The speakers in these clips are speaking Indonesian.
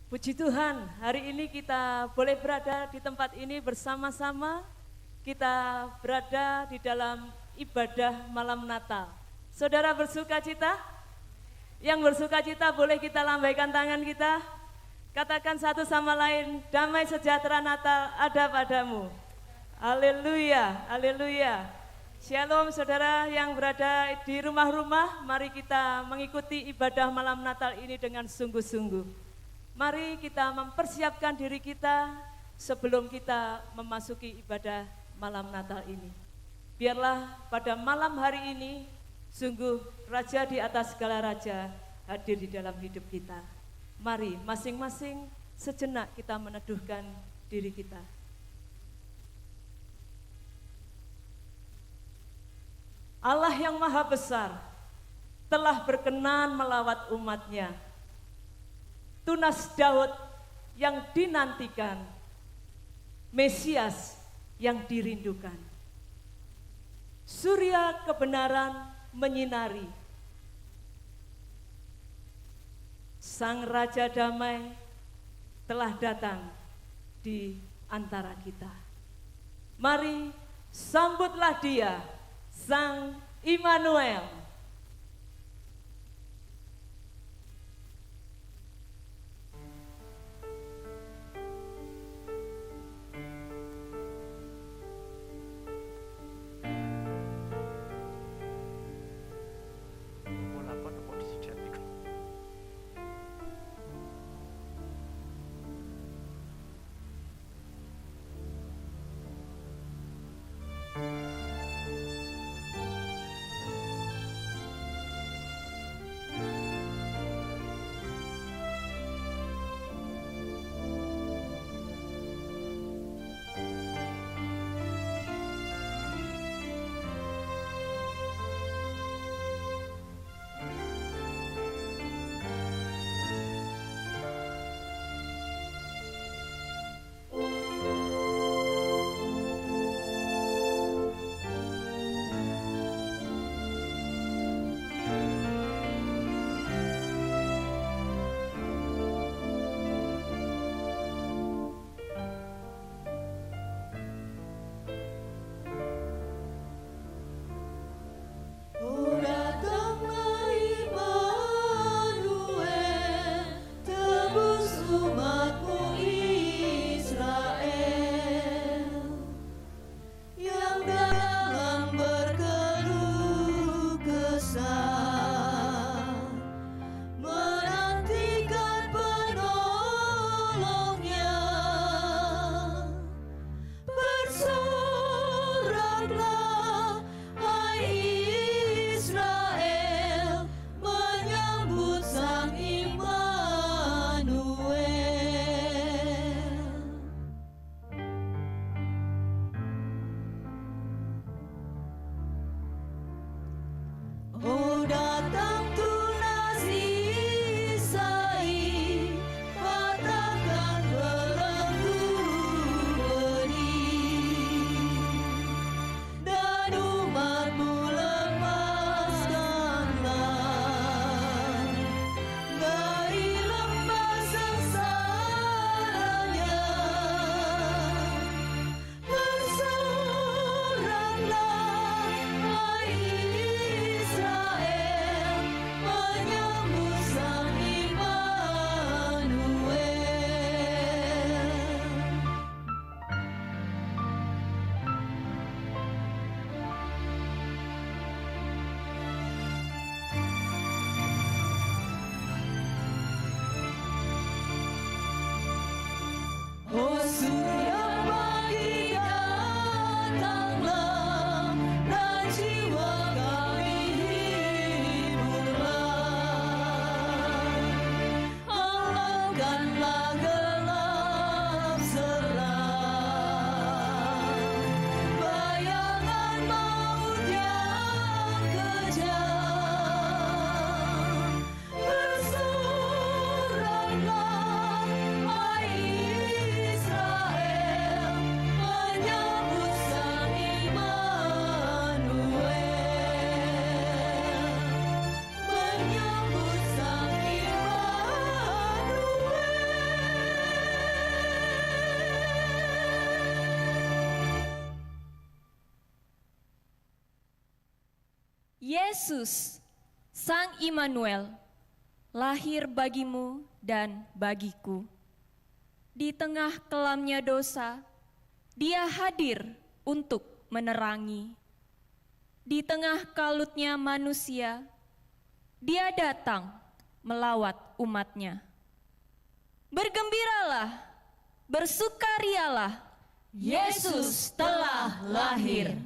Puji Tuhan, hari ini kita boleh berada di tempat ini bersama-sama. Kita berada di dalam ibadah malam Natal. Saudara bersuka cita? Yang bersuka cita boleh kita lambaikan tangan kita. Katakan satu sama lain, damai sejahtera Natal ada padamu. Haleluya, haleluya. Shalom saudara yang berada di rumah-rumah, mari kita mengikuti ibadah malam Natal ini dengan sungguh-sungguh. Mari kita mempersiapkan diri kita sebelum kita memasuki ibadah malam Natal ini. Biarlah pada malam hari ini, sungguh Raja di atas segala Raja hadir di dalam hidup kita. Mari masing-masing sejenak kita meneduhkan diri kita. Allah yang maha besar telah berkenan melawat umatnya. Tunas Daud yang dinantikan, Mesias yang dirindukan. Surya kebenaran menyinari. Sang Raja Damai telah datang di antara kita. Mari sambutlah Dia, Sang Immanuel. Yesus, Sang Immanuel, lahir bagimu dan bagiku. Di tengah kelamnya dosa, Dia hadir untuk menerangi. Di tengah kalutnya manusia, Dia datang melawat umatnya. Bergembiralah, bersukarialah, Yesus telah lahir.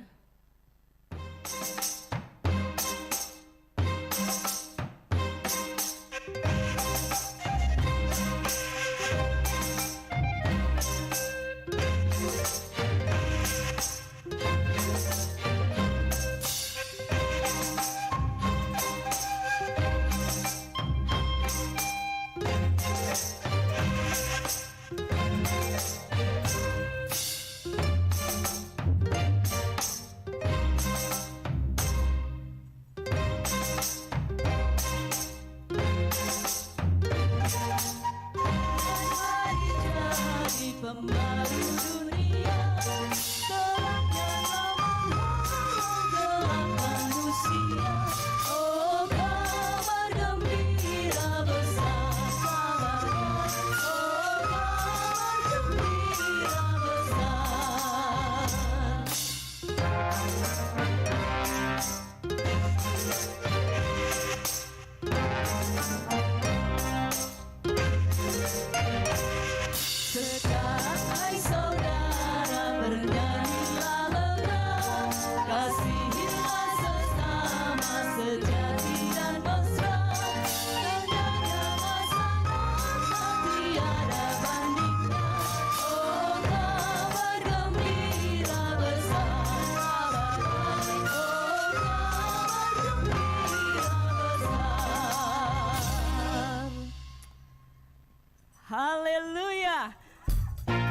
Haleluya.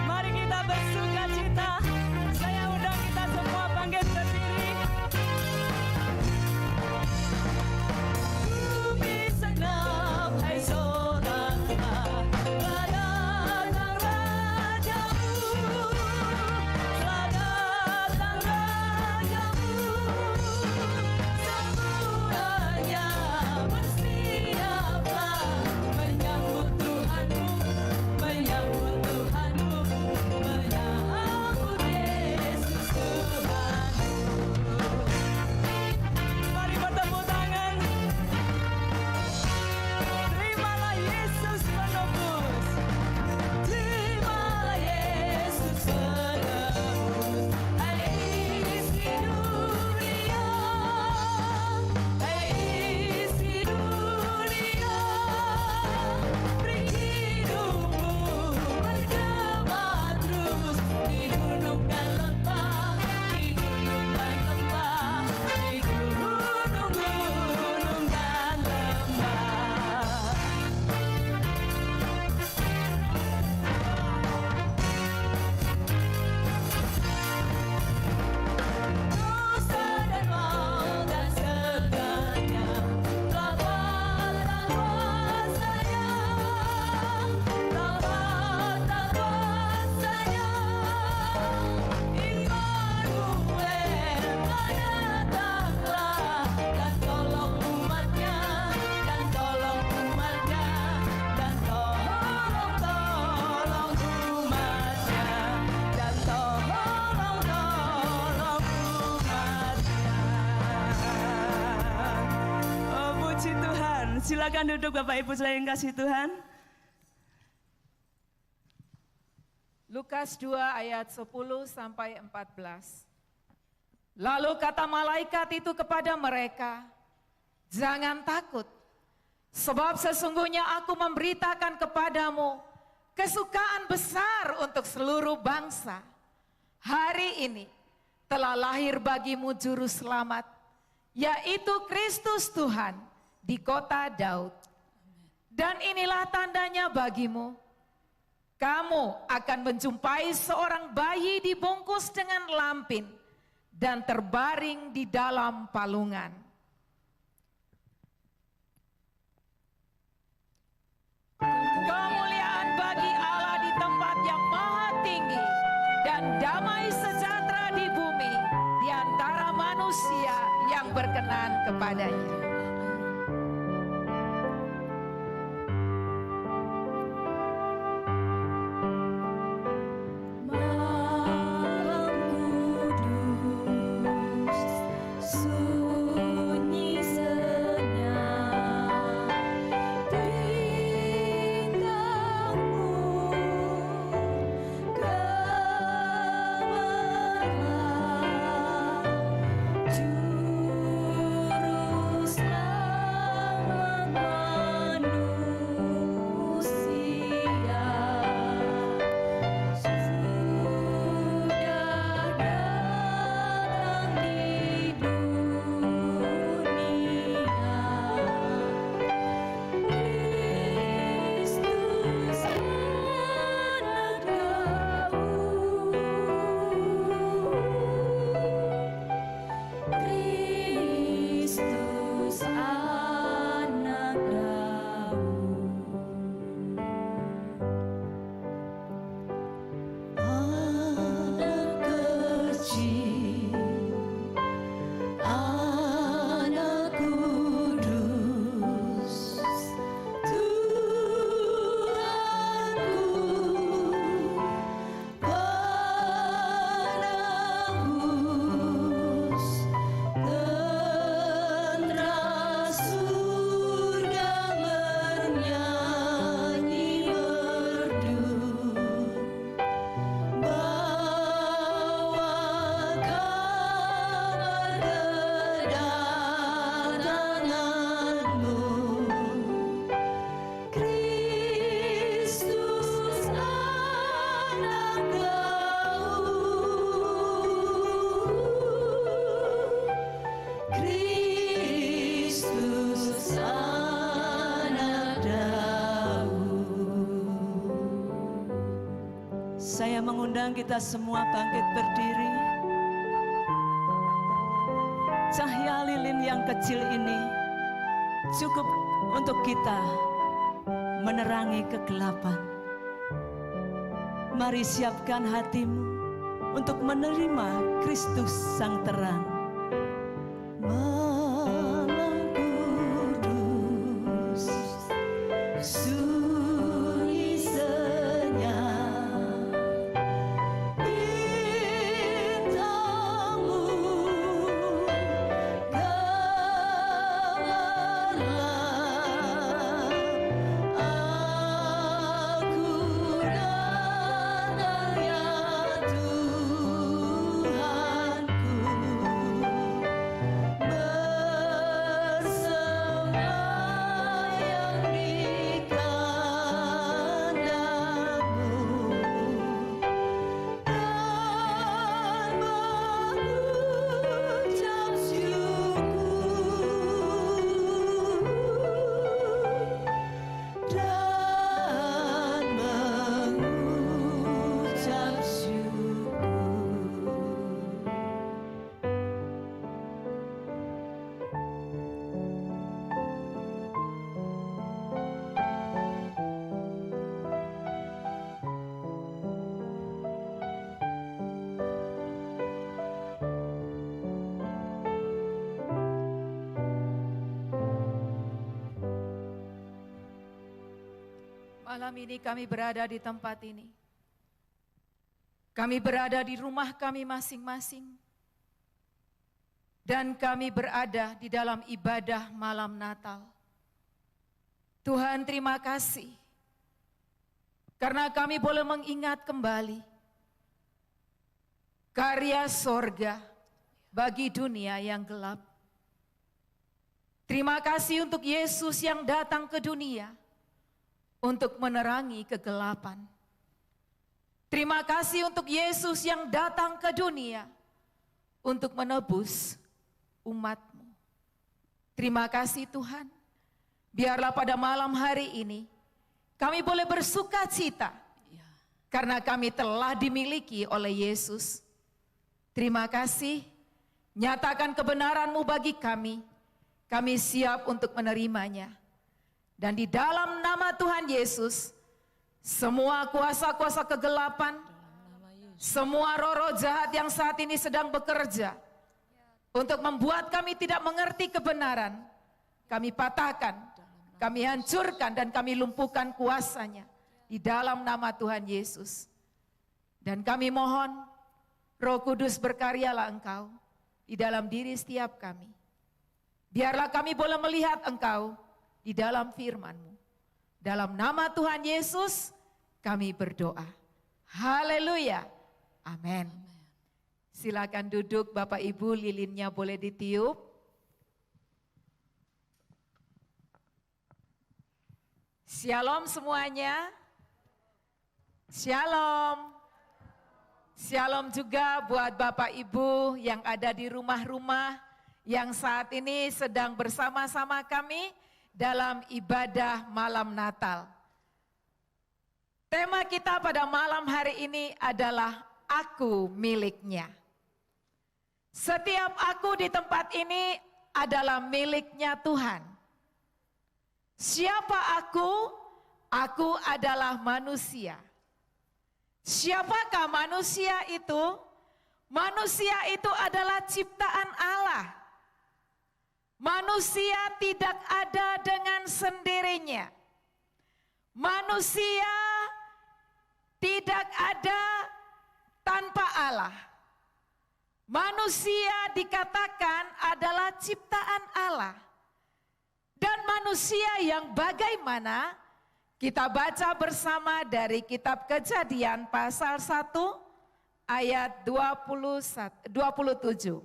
Mari kita bersuka cita. Saya undang kita semua bangkit berdiri. Bumi segenap, hai saudara, selamat datang Rajamu, selamat datang Rajamu. Semuanya bersiaplah menyambut Tuhanmu, menyambut Tuhanmu, menyambut Yesus Tuhanmu. Mari bertepuk tangan. Terimalah Yesus menebus, terimalah Yesus menebus. Hai isi dunia, hai isi dunia, beri hidupmu bergema terus di gunung dan lembah, di gunung dan lembah, di gunung dan lembah. Dosa dan maut dan segalanya telah kuasanya, telah kuasanya. Immanuel datanglah dan tolong umatnya, dan tolong umatnya, dan tolong umatnya, dan tolong umatnya. Oh, puji Tuhan. Silakan duduk Bapak Ibu yang kasih Tuhan. Lukas 2 ayat 10 sampai 14. Lalu kata malaikat itu kepada mereka, "Jangan takut, sebab sesungguhnya aku memberitakan kepadamu kesukaan besar untuk seluruh bangsa. Hari ini telah lahir bagimu juru selamat, yaitu Kristus Tuhan di kota Daud. Dan inilah tandanya bagimu. Kamu akan menjumpai seorang bayi dibungkus dengan lampin dan terbaring di dalam palungan." Kemuliaan bagi Allah di tempat yang maha tinggi dan damai sejahtera di bumi di antara manusia yang berkenan kepadanya. Saya mengundang kita semua bangkit berdiri. Cahaya lilin yang kecil ini cukup untuk kita menerangi kegelapan. Mari siapkan hatimu untuk menerima Kristus Sang Terang. Malam kudus, sunyi senyap, bintangmu gawarlah aku datang ya Tuhanku, bersemayam di kandangmu dan mengucap syukur. Malam ini kami berada di tempat ini. Kami berada di rumah kami masing-masing. Dan kami berada di dalam ibadah malam Natal. Tuhan, terima kasih. Karena kami boleh mengingat kembali karya sorga bagi dunia yang gelap. Terima kasih untuk Yesus yang datang ke dunia untuk menerangi kegelapan. Terima kasih untuk Yesus yang datang ke dunia untuk menebus umat-Mu. Terima kasih Tuhan. Biarlah pada malam hari ini kami boleh bersuka cita karena kami telah dimiliki oleh Yesus. Terima kasih. Nyatakan kebenaran-Mu bagi kami. Kami siap untuk menerimanya. Dan di dalam nama Tuhan Yesus, semua kuasa-kuasa kegelapan, semua roh-roh jahat yang saat ini sedang bekerja, untuk membuat kami tidak mengerti kebenaran, kami patahkan, kami hancurkan, dan kami lumpuhkan kuasanya di dalam nama Tuhan Yesus. Dan kami mohon, Roh Kudus berkaryalah Engkau di dalam diri setiap kami. Biarlah kami boleh melihat Engkau di dalam firman-Mu. Dalam nama Tuhan Yesus kami berdoa. Haleluya. Amin. Silakan duduk Bapak Ibu, lilinnya boleh ditiup. Shalom semuanya. Shalom. Shalom juga buat Bapak Ibu yang ada di rumah-rumah yang saat ini sedang bersama-sama kami dalam ibadah malam Natal. Tema kita pada malam hari ini adalah aku miliknya. Setiap aku di tempat ini adalah miliknya Tuhan. Siapa aku? Aku adalah manusia. Siapakah manusia itu? Manusia itu adalah ciptaan Allah. Manusia tidak ada dengan sendirinya. Manusia tidak ada tanpa Allah. Manusia dikatakan adalah ciptaan Allah. Dan manusia yang bagaimana? Kita baca bersama dari kitab Kejadian pasal 1 ayat 27.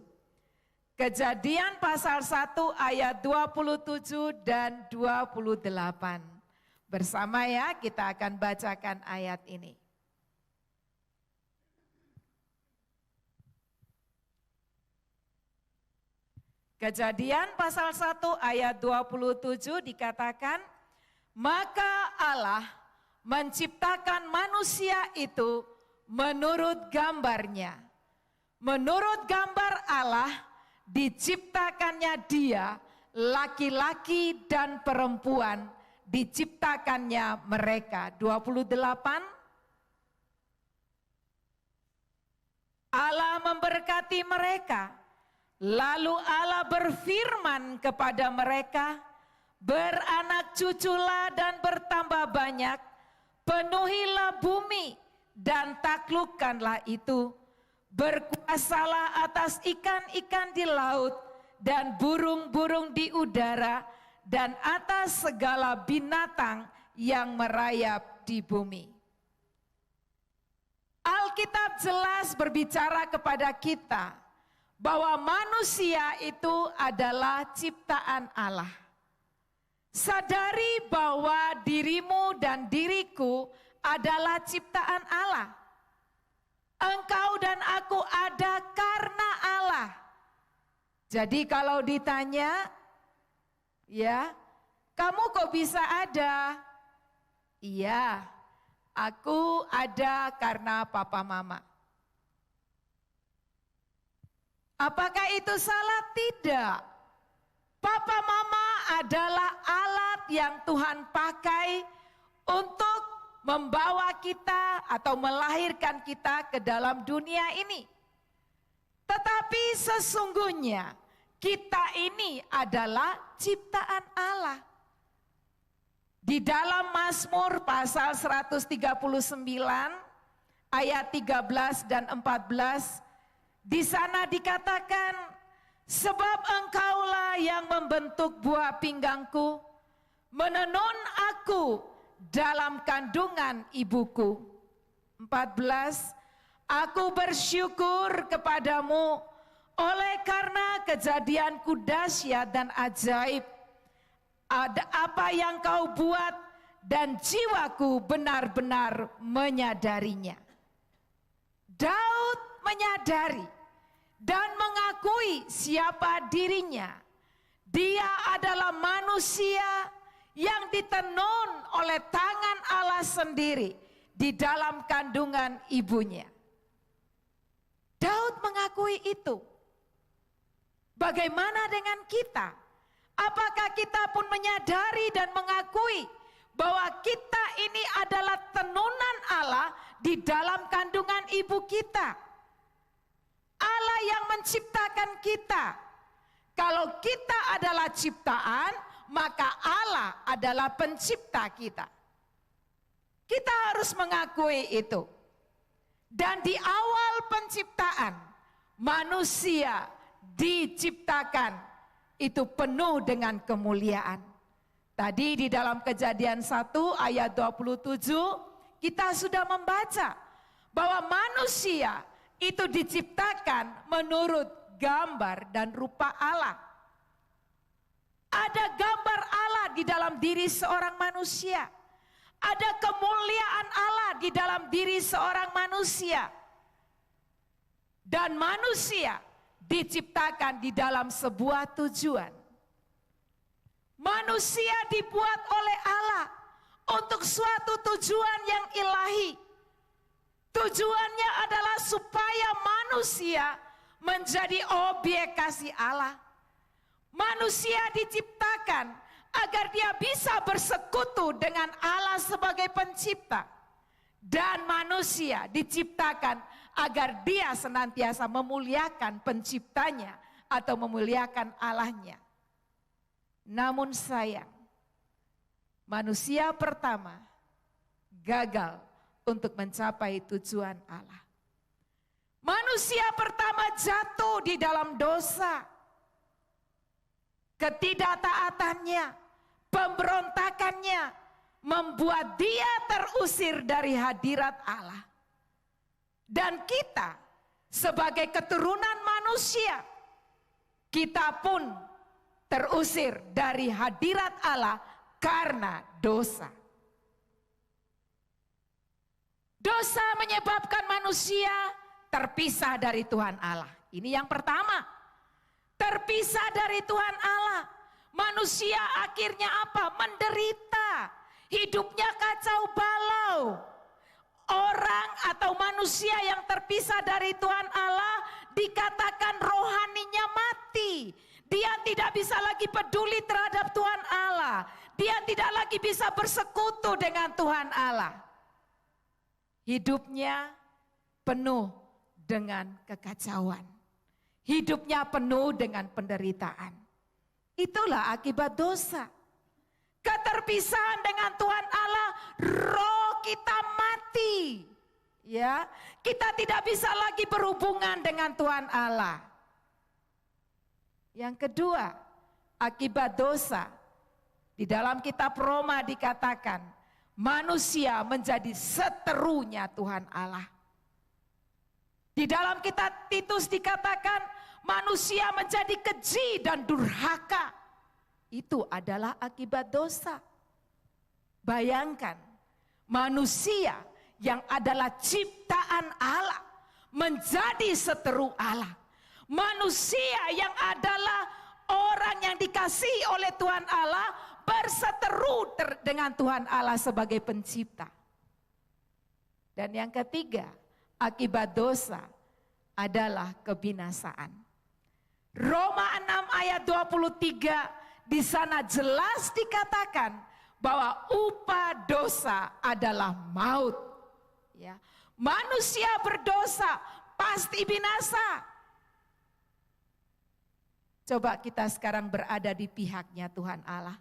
Kejadian pasal 1 ayat 27 dan 28. Bersama ya kita akan bacakan ayat ini. Kejadian pasal 1 ayat 27 dikatakan, maka Allah menciptakan manusia itu menurut gambarnya. Menurut gambar Allah, diciptakannya dia, laki-laki dan perempuan, diciptakannya mereka. 28. Allah memberkati mereka, lalu Allah berfirman kepada mereka, beranak cuculah dan bertambah banyak, penuhilah bumi dan taklukkanlah itu. Berkuasalah atas ikan-ikan di laut dan burung-burung di udara dan atas segala binatang yang merayap di bumi. Alkitab jelas berbicara kepada kita bahwa manusia itu adalah ciptaan Allah. Sadari bahwa dirimu dan diriku adalah ciptaan Allah. Engkau dan aku ada karena Allah. Jadi kalau ditanya, ya, kamu kok bisa ada? Iya, aku ada karena papa mama. Apakah itu salah? Tidak. Papa mama adalah alat yang Tuhan pakai untuk membawa kita atau melahirkan kita ke dalam dunia ini. Tetapi sesungguhnya kita ini adalah ciptaan Allah. Di dalam Mazmur pasal 139 ayat 13 dan 14, di sana dikatakan, sebab engkaulah yang membentuk buah pinggangku, menenun aku dalam kandungan ibuku. 14, aku bersyukur kepadamu oleh karena kejadianku dahsyat dan ajaib. Ada apa yang kau buat dan jiwaku benar-benar menyadarinya. Daud menyadari dan mengakui siapa dirinya. Dia adalah manusia yang ditenun oleh tangan Allah sendiri di dalam kandungan ibunya. Daud mengakui itu. Bagaimana dengan kita? Apakah kita pun menyadari dan mengakui bahwa kita ini adalah tenunan Allah di dalam kandungan ibu kita? Allah Allah yang menciptakan kita. Kalau kita adalah ciptaan, maka Allah adalah pencipta kita. Kita harus mengakui itu. Dan di awal penciptaan, manusia diciptakan itu penuh dengan kemuliaan. Tadi di dalam Kejadian 1 ayat 27, kita sudah membaca bahwa manusia itu diciptakan menurut gambar dan rupa Allah. Ada gambar Allah di dalam diri seorang manusia. Ada kemuliaan Allah di dalam diri seorang manusia. Dan manusia diciptakan di dalam sebuah tujuan. Manusia dibuat oleh Allah untuk suatu tujuan yang ilahi. Tujuannya adalah supaya manusia menjadi objek kasih Allah. Manusia diciptakan agar dia bisa bersekutu dengan Allah sebagai pencipta. Dan manusia diciptakan agar dia senantiasa memuliakan penciptanya atau memuliakan Allahnya. Namun sayang, manusia pertama gagal untuk mencapai tujuan Allah. Manusia pertama jatuh di dalam dosa. Ketidaktaatannya, pemberontakannya membuat dia terusir dari hadirat Allah. Dan kita sebagai keturunan manusia, kita pun terusir dari hadirat Allah karena dosa. Dosa menyebabkan manusia terpisah dari Tuhan Allah. Ini yang pertama. Terpisah dari Tuhan Allah. Manusia akhirnya apa? Menderita. Hidupnya kacau balau. Orang atau manusia yang terpisah dari Tuhan Allah dikatakan rohaninya mati. Dia tidak bisa lagi peduli terhadap Tuhan Allah. Dia tidak lagi bisa bersekutu dengan Tuhan Allah. Hidupnya penuh dengan kekacauan. Hidupnya penuh dengan penderitaan. Itulah akibat dosa. Keterpisahan dengan Tuhan Allah, roh kita mati. Ya, kita tidak bisa lagi berhubungan dengan Tuhan Allah. Yang kedua, akibat dosa. Di dalam kitab Roma dikatakan, manusia menjadi seterunya Tuhan Allah. Di dalam kitab Titus dikatakan manusia menjadi keji dan durhaka. Itu adalah akibat dosa. Bayangkan manusia yang adalah ciptaan Allah menjadi seteru Allah. Manusia yang adalah orang yang dikasihi oleh Tuhan Allah berseteru dengan Tuhan Allah sebagai pencipta. Dan yang ketiga, akibat dosa adalah kebinasaan. Roma 6 ayat 23 di sana jelas dikatakan bahwa upah dosa adalah maut. Ya, manusia berdosa pasti binasa. Coba kita sekarang berada di pihaknya Tuhan Allah.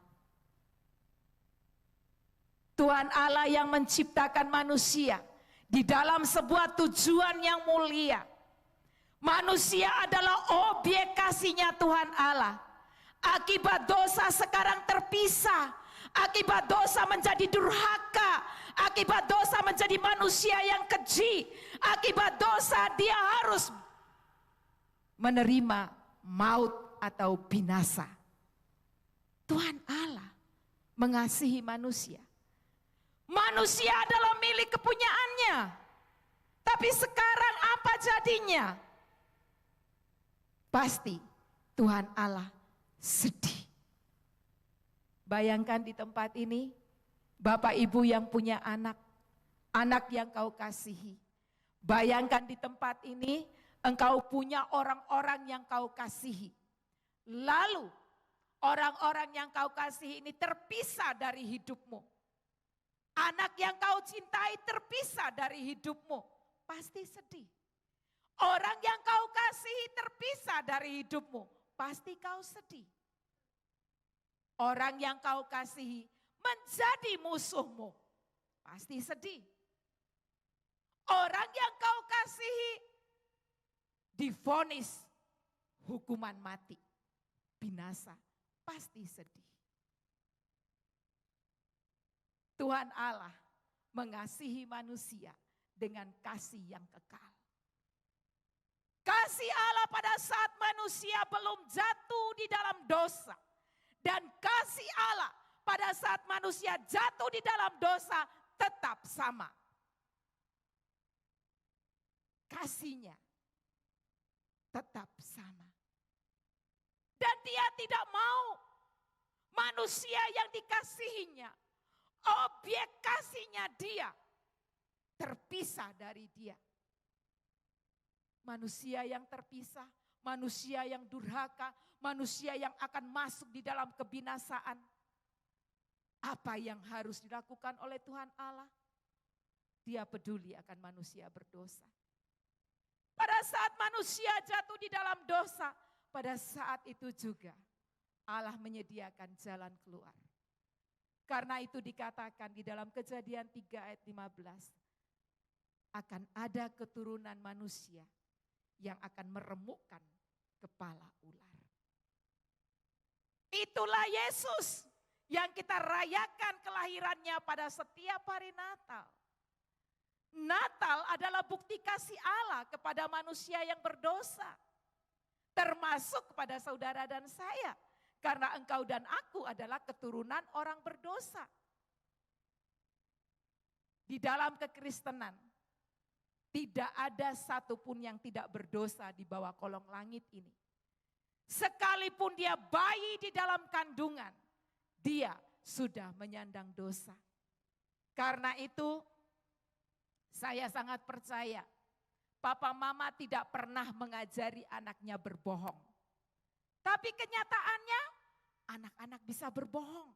Tuhan Allah yang menciptakan manusia di dalam sebuah tujuan yang mulia. Manusia adalah objek kasihnya Tuhan Allah. Akibat dosa sekarang terpisah. Akibat dosa menjadi durhaka. Akibat dosa menjadi manusia yang keji. Akibat dosa dia harus menerima maut atau binasa. Tuhan Allah mengasihi manusia. Manusia adalah milik kepunyaannya. Tapi sekarang apa jadinya? Pasti Tuhan Allah sedih. Bayangkan di tempat ini, Bapak Ibu yang punya anak, anak yang kau kasihi. Bayangkan di tempat ini, engkau punya orang-orang yang kau kasihi. Lalu, orang-orang yang kau kasihi ini terpisah dari hidupmu. Anak yang kau cintai terpisah dari hidupmu, pasti sedih. Orang yang kau kasihi terpisah dari hidupmu, pasti kau sedih. Orang yang kau kasihi menjadi musuhmu, pasti sedih. Orang yang kau kasihi divonis hukuman mati, binasa, pasti sedih. Tuhan Allah mengasihi manusia dengan kasih yang kekal. Kasih Allah pada saat manusia belum jatuh di dalam dosa. Dan kasih Allah pada saat manusia jatuh di dalam dosa tetap sama. Kasihnya tetap sama. Dan dia tidak mau manusia yang dikasihinya, objek kasihnya dia, terpisah dari dia. Manusia yang terpisah, manusia yang durhaka, manusia yang akan masuk di dalam kebinasaan. Apa yang harus dilakukan oleh Tuhan Allah? Dia peduli akan manusia berdosa. Pada saat manusia jatuh di dalam dosa, pada saat itu juga Allah menyediakan jalan keluar. Karena itu dikatakan di dalam Kejadian 3 ayat 15, akan ada keturunan manusia yang akan meremukkan kepala ular. Itulah Yesus yang kita rayakan kelahirannya pada setiap hari Natal. Natal adalah bukti kasih Allah kepada manusia yang berdosa. Termasuk kepada saudara dan saya. Karena engkau dan aku adalah keturunan orang berdosa. Di dalam kekristenan, tidak ada satupun yang tidak berdosa di bawah kolong langit ini. Sekalipun dia bayi di dalam kandungan, dia sudah menyandang dosa. Karena itu, saya sangat percaya, papa mama tidak pernah mengajari anaknya berbohong. Tapi kenyataannya, anak-anak bisa berbohong.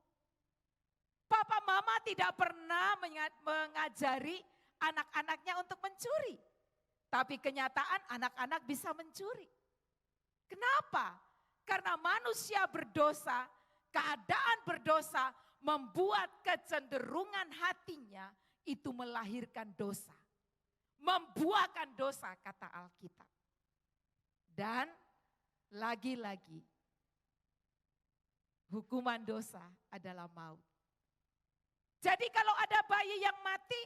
Papa mama tidak pernah mengajari anak-anaknya untuk mencuri. Tapi kenyataan anak-anak bisa mencuri. Kenapa? Karena manusia berdosa, keadaan berdosa membuat kecenderungan hatinya itu melahirkan dosa. Membuahkan dosa kata Alkitab. Dan lagi-lagi hukuman dosa adalah maut. Jadi kalau ada bayi yang mati,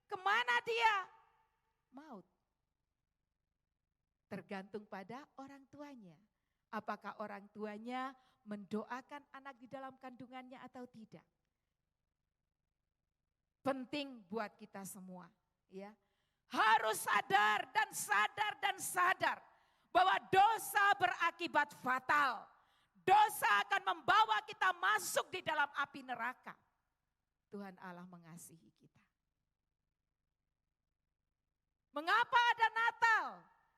kemana dia? Maut. Tergantung pada orang tuanya. Apakah orang tuanya mendoakan anak di dalam kandungannya atau tidak? Penting buat kita semua, ya. Harus sadar dan sadar bahwa dosa berakibat fatal. Dosa akan membawa kita masuk di dalam api neraka. Tuhan Allah mengasihi kita. Mengapa ada Natal?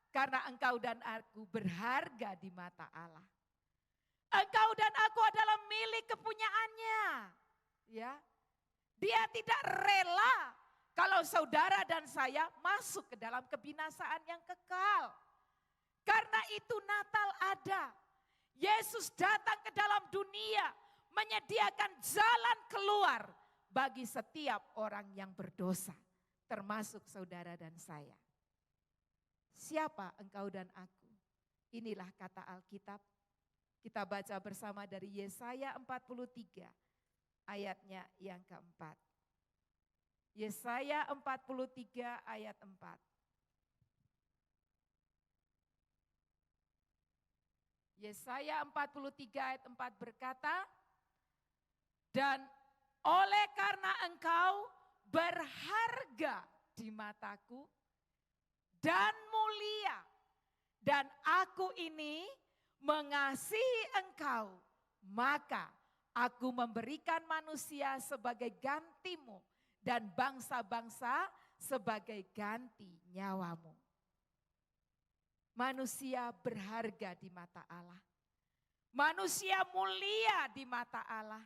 Karena engkau dan aku berharga di mata Allah. Engkau dan aku adalah milik kepunyaannya. Ya, dia tidak rela kalau saudara dan saya masuk ke dalam kebinasaan yang kekal. Karena itu Natal ada. Yesus datang ke dalam dunia menyediakan jalan keluar bagi setiap orang yang berdosa. Termasuk saudara dan saya. Siapa engkau dan aku? Inilah kata Alkitab. Kita baca bersama dari Yesaya 43 ayatnya yang keempat. Yesaya 43 ayat 4. Yesaya 43 ayat 4 berkata, dan oleh karena engkau berharga di mataku dan mulia, dan aku ini mengasihi engkau, maka aku memberikan manusia sebagai gantimu dan bangsa-bangsa sebagai ganti nyawamu. Manusia berharga di mata Allah. Manusia mulia di mata Allah.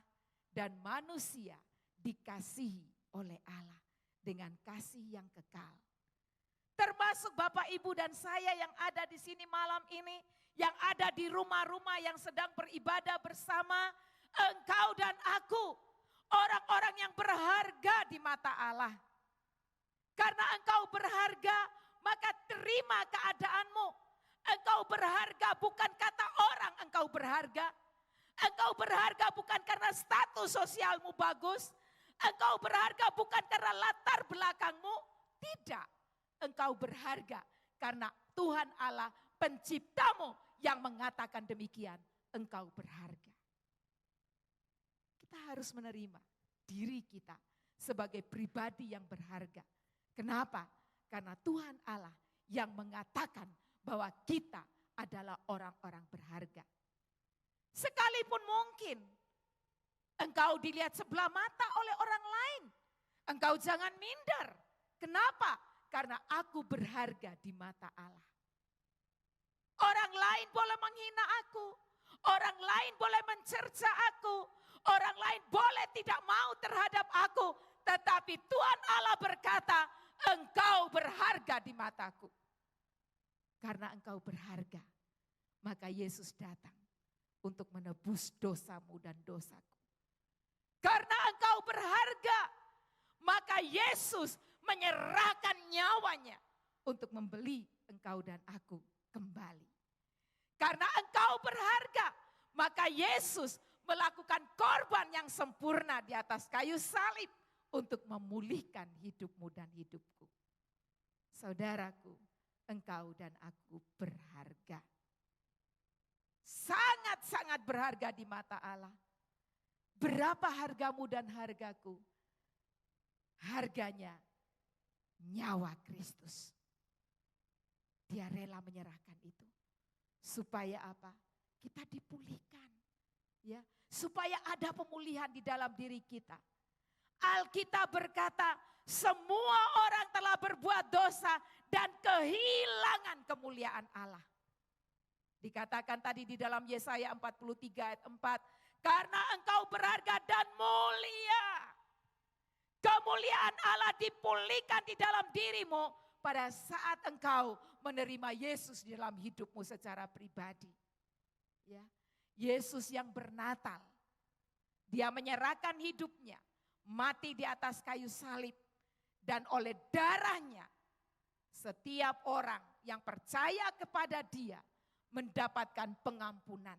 Dan manusia dikasihi oleh Allah dengan kasih yang kekal. termasuk Bapak, Ibu, dan saya yang ada di sini malam ini, yang ada di rumah-rumah yang sedang beribadah bersama, engkau dan aku, orang-orang yang berharga di mata Allah. Karena engkau berharga, maka terima keadaanmu. Engkau berharga bukan kata orang engkau berharga. Engkau berharga bukan karena status sosialmu bagus. Engkau berharga bukan karena latar belakangmu. Tidak. Engkau berharga karena Tuhan Allah penciptamu yang mengatakan demikian. Engkau berharga. Kita harus menerima diri kita sebagai pribadi yang berharga. Kenapa? Karena Tuhan Allah yang mengatakan bahwa kita adalah orang-orang berharga. Sekalipun mungkin engkau dilihat sebelah mata oleh orang lain, engkau jangan minder. Kenapa? Karena aku berharga di mata Allah. Orang lain boleh menghina aku, orang lain boleh mencerca aku, orang lain boleh tidak mau terhadap aku, tetapi Tuhan Allah berkata, engkau berharga di mataku. Karena engkau berharga, maka Yesus datang untuk menebus dosamu dan dosaku. Karena engkau berharga, maka Yesus menyerahkan nyawanya untuk membeli engkau dan aku kembali. Karena engkau berharga, maka Yesus melakukan korban yang sempurna di atas kayu salib untuk memulihkan hidupmu dan hidupku. Saudaraku, engkau dan aku berharga. Sangat-sangat berharga di mata Allah. Berapa hargamu dan hargaku? Harganya nyawa Kristus. Dia rela menyerahkan itu. Supaya apa? Kita dipulihkan. Ya, supaya ada pemulihan di dalam diri kita. Alkitab berkata, semua orang telah berbuat dosa dan kehilangan kemuliaan Allah. Dikatakan tadi di dalam Yesaya 43 ayat 4, karena engkau berharga dan mulia. Kemuliaan Allah dipulihkan di dalam dirimu pada saat engkau menerima Yesus di dalam hidupmu secara pribadi. Ya, Yesus yang bernatal, dia menyerahkan hidupnya, mati di atas kayu salib, dan oleh darahnya setiap orang yang percaya kepada dia mendapatkan pengampunan.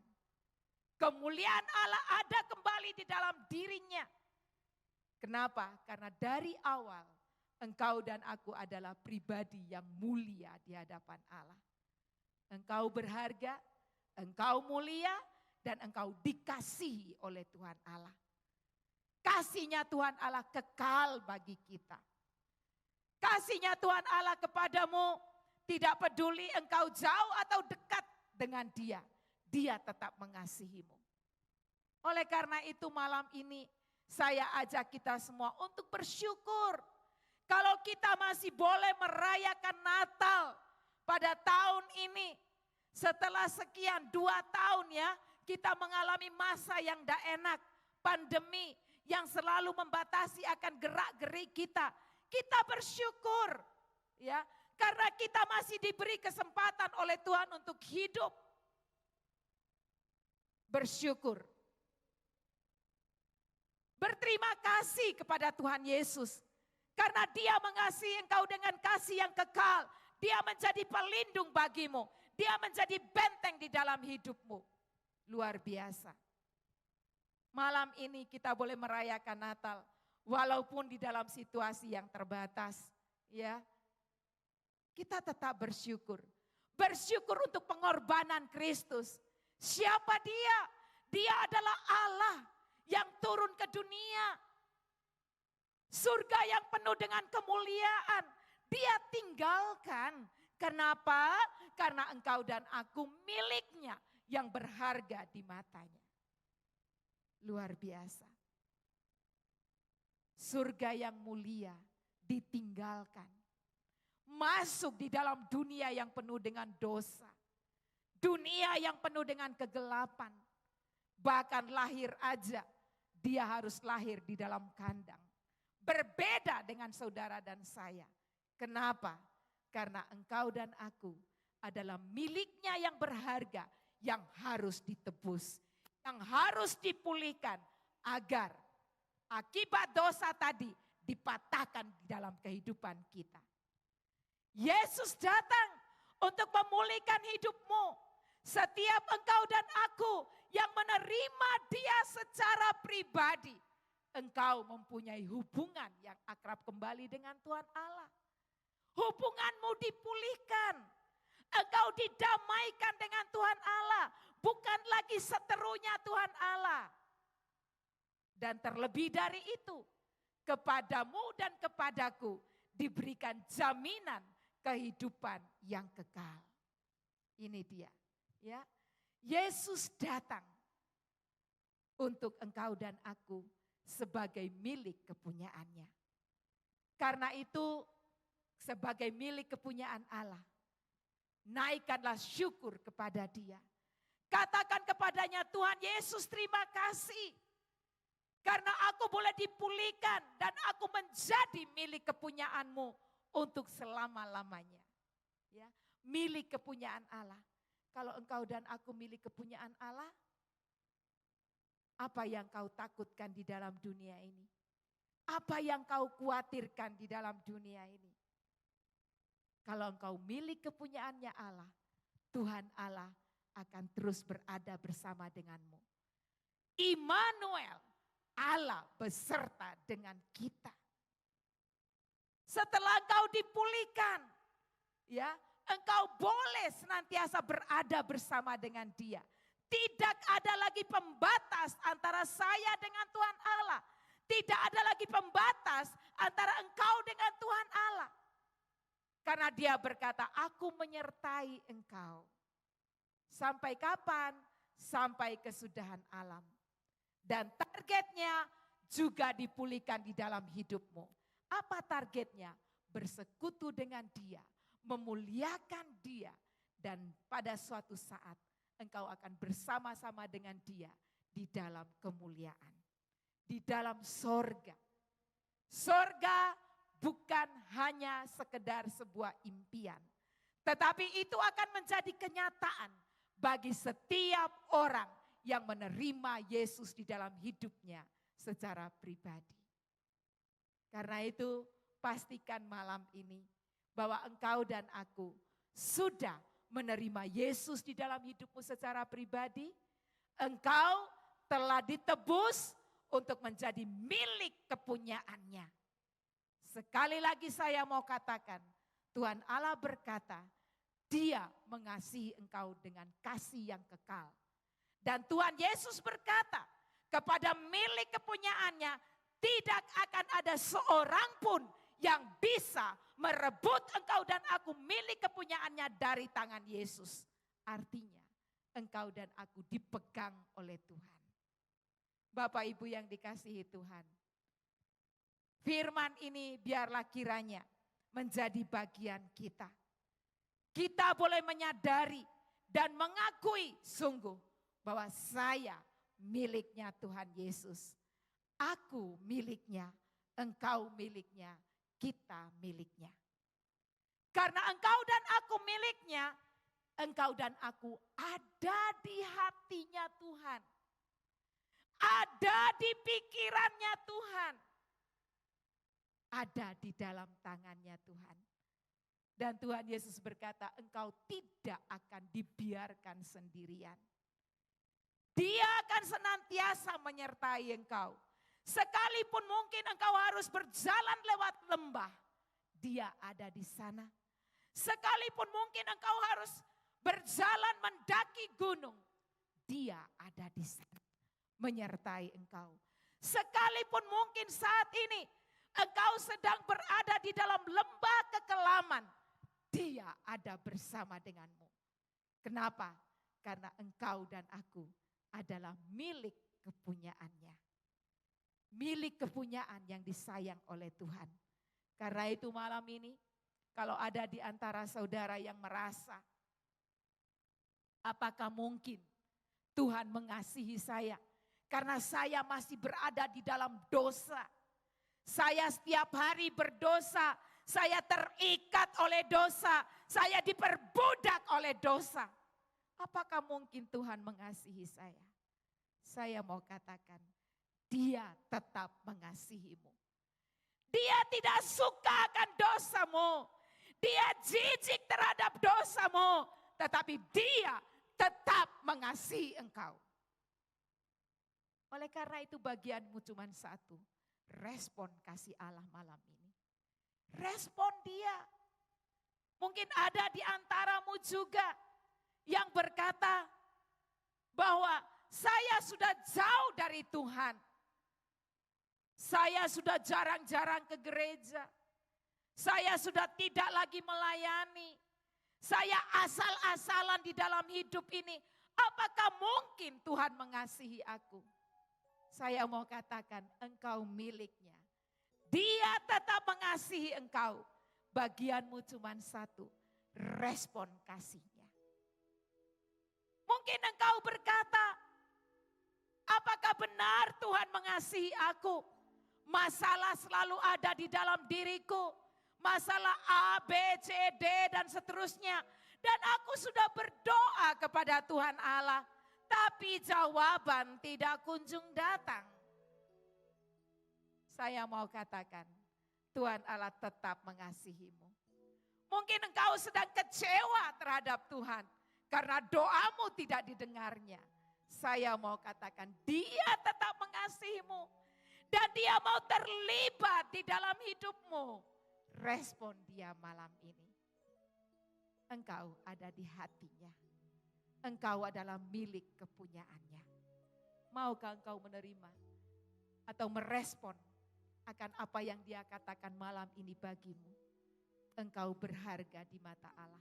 Kemuliaan Allah ada kembali di dalam dirinya. Kenapa? Karena dari awal engkau dan aku adalah pribadi yang mulia di hadapan Allah. Engkau berharga, engkau mulia, dan engkau dikasihi oleh Tuhan Allah. Kasihnya Tuhan Allah kekal bagi kita. Kasihnya Tuhan Allah kepadamu tidak peduli engkau jauh atau dekat dengan dia. Dia tetap mengasihimu. Oleh karena itu malam ini saya ajak kita semua untuk bersyukur. Kalau kita masih boleh merayakan Natal pada tahun ini. Setelah sekian 2 tahun ya, kita mengalami masa yang tidak enak. Pandemi yang selalu membatasi akan gerak-gerik kita. Kita bersyukur ya, karena kita masih diberi kesempatan oleh Tuhan untuk hidup. Bersyukur. Berterima kasih kepada Tuhan Yesus. Karena dia mengasihi engkau dengan kasih yang kekal. Dia menjadi pelindung bagimu. Dia menjadi benteng di dalam hidupmu. Luar biasa. Malam ini kita boleh merayakan Natal. Walaupun di dalam situasi yang terbatas. Ya, kita tetap bersyukur. Bersyukur untuk pengorbanan Kristus. Siapa dia? Dia adalah Allah yang turun ke dunia. Surga yang penuh dengan kemuliaan. Dia tinggalkan. Kenapa? Karena engkau dan aku miliknya yang berharga di matanya. Luar biasa. Surga yang mulia ditinggalkan. Masuk di dalam dunia yang penuh dengan dosa. Dunia yang penuh dengan kegelapan. Bahkan lahir aja, dia harus lahir di dalam kandang. Berbeda dengan saudara dan saya. Kenapa? Karena engkau dan aku adalah miliknya yang berharga, yang harus ditebus, yang harus dipulihkan agar akibat dosa tadi dipatahkan di dalam kehidupan kita. Yesus datang untuk memulihkan hidupmu. Setiap engkau dan aku yang menerima Dia secara pribadi, engkau mempunyai hubungan yang akrab kembali dengan Tuhan Allah. Hubunganmu dipulihkan. Engkau didamaikan dengan Tuhan Allah. Bukan lagi seterunya Tuhan Allah. Dan terlebih dari itu, kepadamu dan kepadaku diberikan jaminan kehidupan yang kekal. Ini dia, ya. Yesus datang untuk engkau dan aku sebagai milik kepunyaannya. Karena itu sebagai milik kepunyaan Allah, naikkanlah syukur kepada Dia. Katakan kepadanya, Tuhan Yesus terima kasih. Karena aku boleh dipulihkan dan aku menjadi milik kepunyaanmu untuk selama-lamanya. Ya, milik kepunyaan Allah. Kalau engkau dan aku milik kepunyaan Allah, apa yang kau takutkan di dalam dunia ini? Apa yang kau khawatirkan di dalam dunia ini? Kalau engkau milik kepunyaannya Allah, Tuhan Allah akan terus berada bersama denganmu. Immanuel, Allah beserta dengan kita. Setelah engkau dipulihkan, ya, engkau boleh senantiasa berada bersama dengan Dia. Tidak ada lagi pembatas antara saya dengan Tuhan Allah. Tidak ada lagi pembatas antara engkau dengan Tuhan Allah. Karena Dia berkata, aku menyertai engkau. Sampai kapan? Sampai kesudahan alam. Dan targetnya juga dipulihkan di dalam hidupmu. Apa targetnya? Bersekutu dengan Dia, memuliakan Dia. Dan pada suatu saat engkau akan bersama-sama dengan Dia di dalam kemuliaan. Di dalam sorga. Sorga bukan hanya sekedar sebuah impian. Tetapi itu akan menjadi kenyataan bagi setiap orang yang menerima Yesus di dalam hidupnya secara pribadi. Karena itu pastikan malam ini bahwa engkau dan aku sudah menerima Yesus di dalam hidupmu secara pribadi. Engkau telah ditebus untuk menjadi milik kepunyaannya. Sekali lagi saya mau katakan, Tuhan Allah berkata, Dia mengasihi engkau dengan kasih yang kekal. Dan Tuhan Yesus berkata, kepada milik kepunyaannya, tidak akan ada seorang pun yang bisa merebut engkau dan aku milik kepunyaannya dari tangan Yesus. Artinya, engkau dan aku dipegang oleh Tuhan. Bapak Ibu yang dikasihi Tuhan, firman ini biarlah kiranya menjadi bagian kita. Kita boleh menyadari dan mengakui sungguh bahwa saya miliknya Tuhan Yesus. Aku miliknya, engkau miliknya, kita miliknya. Karena engkau dan aku miliknya, engkau dan aku ada di hatinya Tuhan. Ada di pikirannya Tuhan. Ada di dalam tangannya Tuhan. Dan Tuhan Yesus berkata, engkau tidak akan dibiarkan sendirian. Dia akan senantiasa menyertai engkau. Sekalipun mungkin engkau harus berjalan lewat lembah, Dia ada di sana. Sekalipun mungkin engkau harus berjalan mendaki gunung, Dia ada di sana menyertai engkau. Sekalipun mungkin saat ini engkau sedang berada di dalam lembah kekelaman, Dia ada bersama denganmu. Kenapa? Karena engkau dan aku adalah milik kepunyaannya. Milik kepunyaan yang disayang oleh Tuhan. Karena itu malam ini, kalau ada di antara saudara yang merasa, apakah mungkin Tuhan mengasihi saya? Karena saya masih berada di dalam dosa. Saya setiap hari berdosa, saya terikat oleh dosa, saya diperbudak oleh dosa. Apakah mungkin Tuhan mengasihi saya? Saya mau katakan, Dia tetap mengasihimu. Dia tidak suka akan dosamu. Dia jijik terhadap dosamu. Tetapi Dia tetap mengasihi engkau. Oleh karena itu bagianmu cuma satu. Respon kasih Allah malam ini. Respon Dia. Mungkin ada di antaramu juga yang berkata bahwa saya sudah jauh dari Tuhan. Saya sudah jarang-jarang ke gereja. Saya sudah tidak lagi melayani. Saya asal-asalan di dalam hidup ini. Apakah mungkin Tuhan mengasihi aku? Saya mau katakan engkau miliknya. Dia tetap mengasihi engkau. Bagianmu cuma satu, respon kasihnya. Mungkin engkau berkata, apakah benar Tuhan mengasihi aku? Masalah selalu ada di dalam diriku. Masalah A, B, C, D dan seterusnya. Dan aku sudah berdoa kepada Tuhan Allah. Tapi jawaban tidak kunjung datang. Saya mau katakan, Tuhan Allah tetap mengasihimu. Mungkin engkau sedang kecewa terhadap Tuhan. Karena doamu tidak didengarnya. Saya mau katakan, Dia tetap mengasihimu. Dan Dia mau terlibat di dalam hidupmu. Respon Dia malam ini. Engkau ada di hatinya. Engkau adalah milik kepunyaannya. Maukah engkau menerima atau merespon akan apa yang Dia katakan malam ini bagimu? Engkau berharga di mata Allah.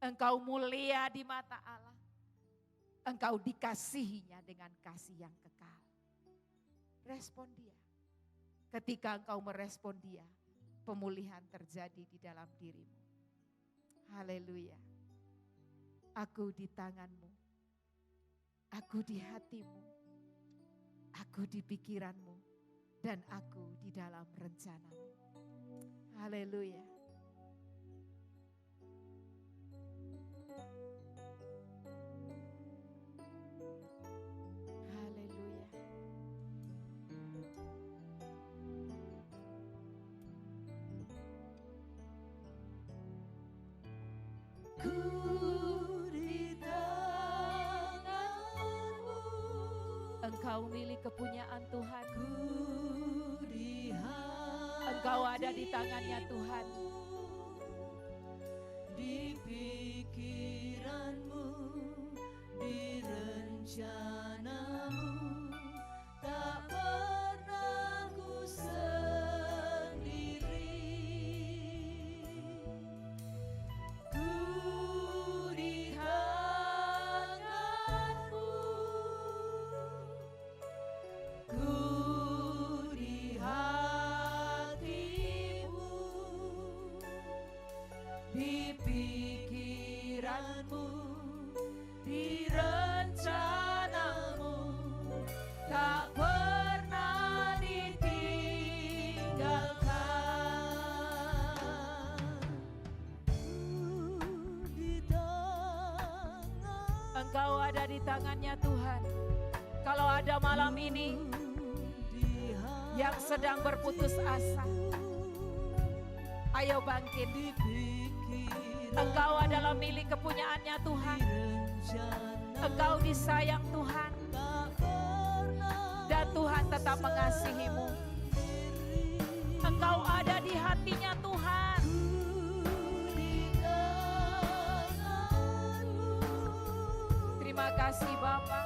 Engkau mulia di mata Allah. Engkau dikasihinya dengan kasih yang kekal. Respon Dia. Ketika engkau merespon Dia, pemulihan terjadi di dalam dirimu. Haleluya. Aku di tanganmu, aku di hatimu, aku di pikiranmu, dan aku di dalam rencanamu. Haleluya. Haleluya. Engkau milik kepunyaan Tuhan. Engkau ada di tangannya Tuhan. Di pikiranmu, di rencanamu, tak pernah ku sendiri. Ku di tanganmu, ku di hatimu, di pikiranmu, di rencanamu, tak pernah ditinggalkan. Di tangan, Engkau ada di tangannya Tuhan. Kalau ada malam ini yang sedang berputus asa, ayo bangkit. Engkau adalah milik kepunyaannya Tuhan. Engkau disayang Tuhan. Dan Tuhan tetap mengasihimu. Engkau ada di hatinya Tuhan. Terima kasih Bapa.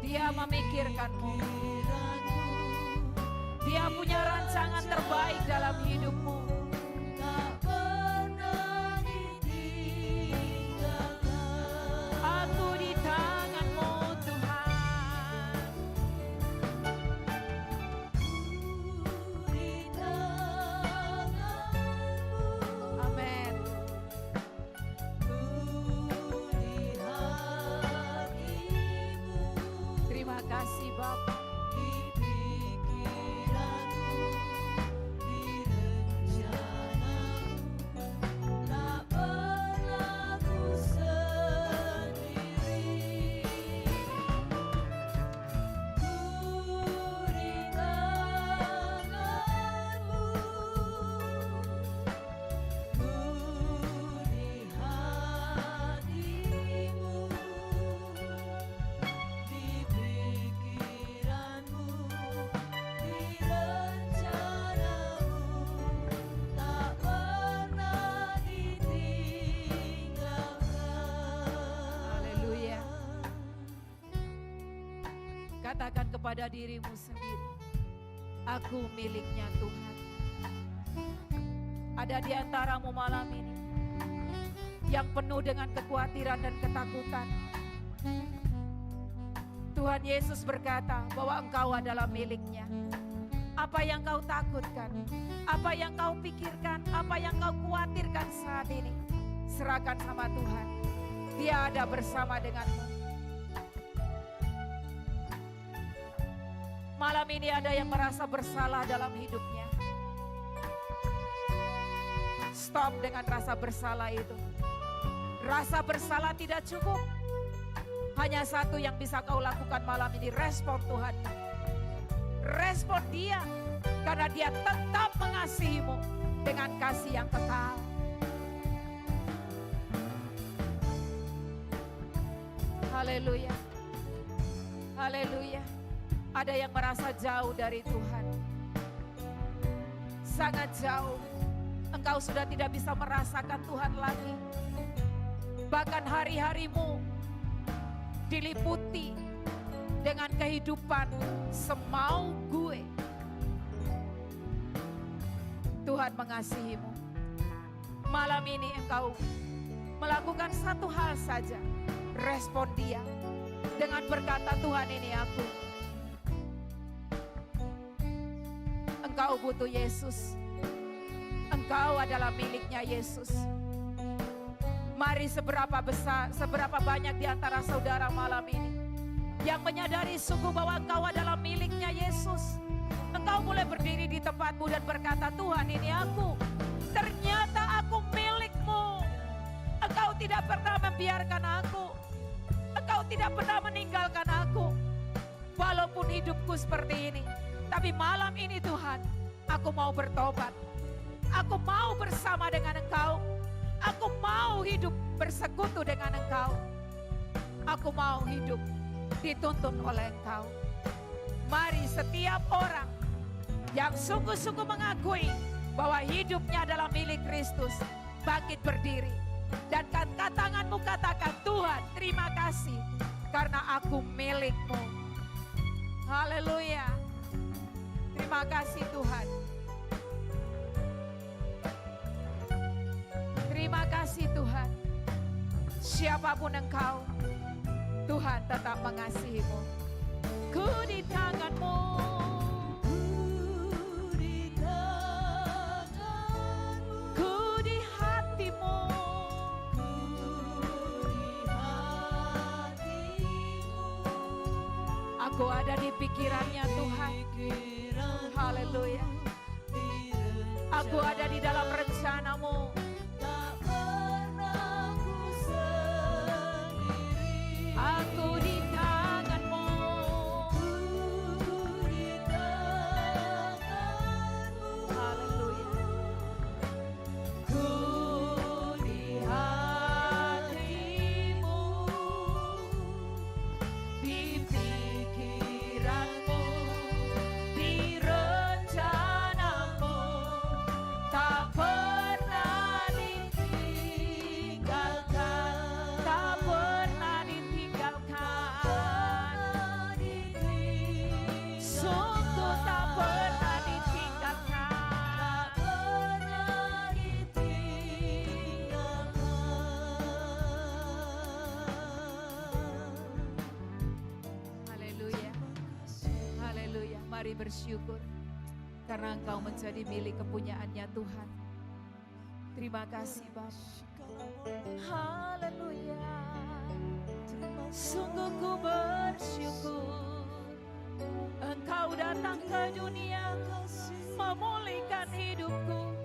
Dia memikirkanmu. Dia punya rancangan terbaik dalam hidupmu. tak pernah ditinggalkan. Aku di tanganmu Tuhan. Di tanganmu, Amin. ku di hatimu. Terima kasih Bapa. di pikiranmu, di rencanamu, tak pernah ku sendiri. Ku di tanganmu, ku di hatimu, di pikiranmu, di rencanamu, tak pernah ditinggalkan. Haleluya. Katakan kepada dirimu sendiri, aku miliknya Tuhan. Ada di antaramu malam ini yang penuh dengan kekhawatiran dan ketakutan. Tuhan Yesus berkata bahwa engkau adalah miliknya. Apa yang kau takutkan, apa yang kau pikirkan, apa yang kau khawatirkan saat ini, serahkan sama Tuhan. Dia ada bersama denganmu. Malam ini ada yang merasa bersalah dalam hidupnya. Stop dengan rasa bersalah itu. Rasa bersalah tidak cukup. Hanya satu yang bisa kau lakukan malam ini, respon Tuhan. Respon Dia, karena Dia tetap mengasihimu dengan kasih yang kekal. Haleluya. Haleluya. Ada yang merasa jauh dari Tuhan. Sangat jauh. Engkau sudah tidak bisa merasakan Tuhan lagi. Bahkan hari-harimu diliputi dengan kehidupan semau gue. Tuhan mengasihimu. Malam ini engkau melakukan satu hal saja. Respon Dia dengan berkata, Tuhan ini aku. Engkau butuh Yesus. Engkau adalah miliknya Yesus. Mari seberapa besar, seberapa banyak di antara saudara malam ini yang menyadari sungguh bahwa engkau adalah miliknya Yesus. Engkau boleh berdiri di tempatmu dan berkata, Tuhan ini aku. Ternyata aku milikmu. Engkau tidak pernah membiarkan aku. Engkau tidak pernah meninggalkan aku. Walaupun hidupku seperti ini. Tapi malam ini Tuhan, aku mau bertobat. Aku mau bersama dengan Engkau. Aku mau hidup bersekutu dengan Engkau. Aku mau hidup dituntun oleh Engkau. Mari setiap orang yang sungguh-sungguh mengakui bahwa hidupnya adalah milik Kristus, bangkit berdiri. Dan angkat tanganmu, katakan, Tuhan terima kasih karena aku milik-Mu. Haleluya. Terima kasih Tuhan. Terima kasih Tuhan. Siapapun engkau, Tuhan tetap mengasihimu. Ku di tangan-Mu. Ku di tanganmu, Ku di hati-Mu. ku di hatimu, Aku ada di pikirannya Tuhan. pikiranmu, Haleluya. di Aku ada di dalam rencana-Mu. tak pernah ku sendiri. Aku di tangan-Mu. Ku di tanganmu, Haleluya. Ku di hati-Mu. Di pikiran-Mu. Di rencana-Mu. Tak pernah ditinggalkan. Tak pernah ditinggalkan. Sungguh tak pernah ditinggalkan. Haleluya. Haleluya. Mari bersyukur karena Engkau menjadi milik kepunyaannya Tuhan. Terima kasih Bapa. Haleluya. Sungguh ku bersyukur datang ke dunia memulihkan hidupku.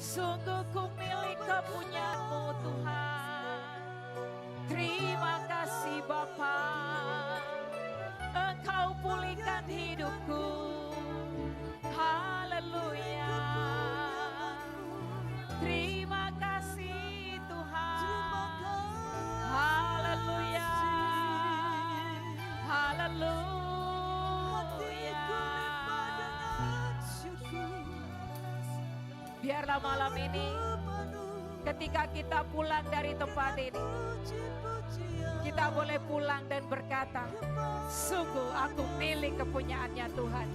Sungguh ku milik kepunyaan-Mu Tuhan. Terima kasih Bapa, Engkau pulihkan hidupku. Haleluya. Terima kasih Tuhan. Haleluya. Haleluya. Biarlah malam ini ketika kita pulang dari tempat ini, kita boleh pulang dan berkata, sungguh aku milik kepunyaannya Tuhan.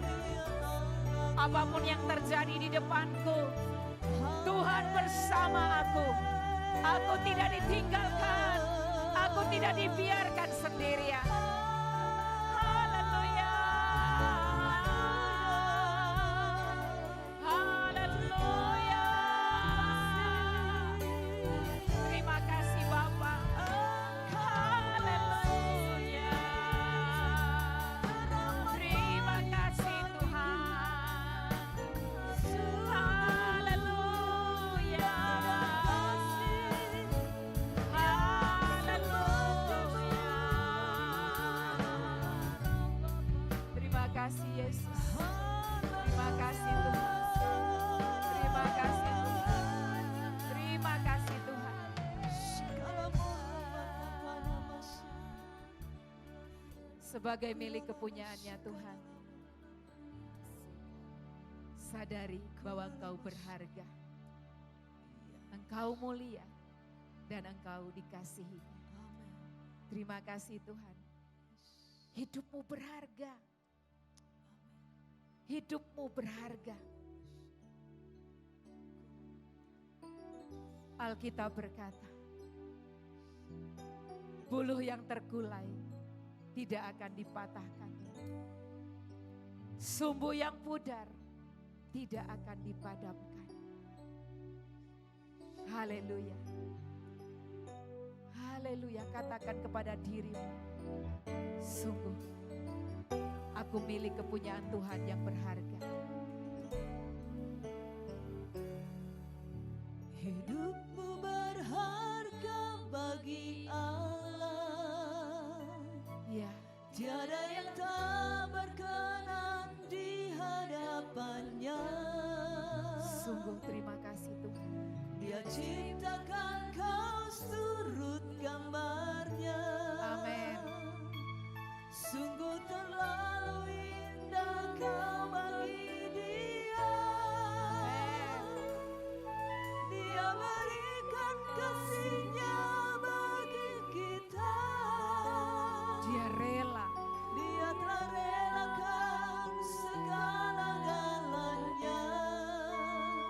Apapun yang terjadi di depanku, Tuhan bersama aku. Aku tidak ditinggalkan, aku tidak dibiarkan sendirian. Haleluya. Haleluya. Terima kasih Bapa. Haleluya. Terima kasih Tuhan. Haleluya. Haleluya. Terima kasih Yesus. Terima kasih Tuhan. Terima kasih Tuhan. Terima kasih Tuhan. Sebagai milik kepunyaannya Tuhan, sadari bahwa Engkau berharga, Engkau mulia, dan Engkau dikasihi. Terima kasih Tuhan. Hidupmu berharga. Hidupmu berharga. Alkitab berkata, buluh yang terkulai tidak akan dipatahkan. Sumbu yang pudar tidak akan dipadamkan. Haleluya. Haleluya. Katakan kepada dirimu, sungguh aku milik kepunyaan Tuhan yang berharga. Hidupmu berharga bagi Allah. Ya, Tiada yang tak berkenan di hadapannya. sungguh terima kasih Tuhan. Dia ciptakan kau turut gambarnya. Amin. Sungguh terlalu indah kau bagi Dia. Dia berikan kasih-Nya bagi kita. Dia rela. Dia telah relakan segala-galanya.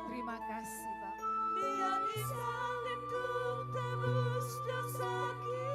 Terima kasih Bapa. Dia disalib untuk tebus dosa kita.